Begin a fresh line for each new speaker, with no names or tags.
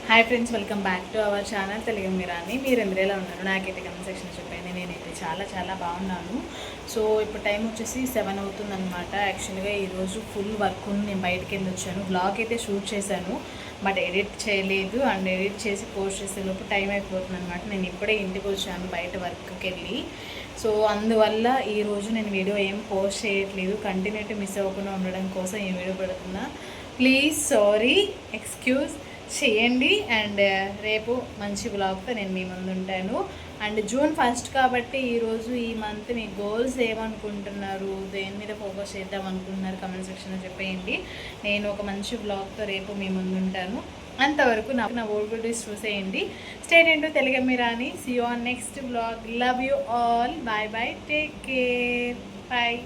Hi friends, welcome back to our channel Telugu Meerani. మీరు ఎందులో ఎలా ఉన్నారు? నాకైతే కమెంట్ సెక్షన్ చెప్పండి. నేనైతే చాలా బాగున్నాను. సో ఇప్పుడు టైం వచ్చేసి 7 అవుతుందన్నమాట. యాక్చువల్గా ఈరోజు ఫుల్ వర్క్ ఉంది. నేను బయటకు వెళ్ళి వచ్చాను. బ్లాగ్ అయితే షూట్ చేశాను, బట్ ఎడిట్ చేయలేదు. అండ్ ఎడిట్ చేసి పోస్ట్ చేసే లోపు టైం అయిపోతుంది అనమాట. నేను ఇప్పుడే ఇంటికి వచ్చాను బయట వర్క్కి వెళ్ళి. సో అందువల్ల ఈరోజు నేను వీడియో ఏం పోస్ట్ చేయట్లేదు. కంటిన్యూటీ మిస్ అవ్వకుండా ఉండడం కోసం ఈ వీడియో పెడుతున్నా. ప్లీజ్ సారీ, ఎక్స్క్యూజ్ చేయండి. అండ్ రేపు మంచి బ్లాగ్తో నేను మీ ముందు ఉంటాను. అండ్ జూన్ 1 కాబట్టి ఈరోజు ఈ మంత్ మీ గోల్స్ ఏమనుకుంటున్నారు, దేని మీద ఫోకస్ చేద్దాం అనుకుంటున్నారు కమెంట్ సెక్షన్లో చెప్పేయండి. నేను ఒక మంచి బ్లాగ్తో రేపు మీ ముందు ఉంటాను. అంతవరకు నా ఓల్డ్ వీడియోస్ చూసేయండి. Stay tuned to Telugu Meerani. See you on next blog. Love you all. Bye bye. Take care. Bye.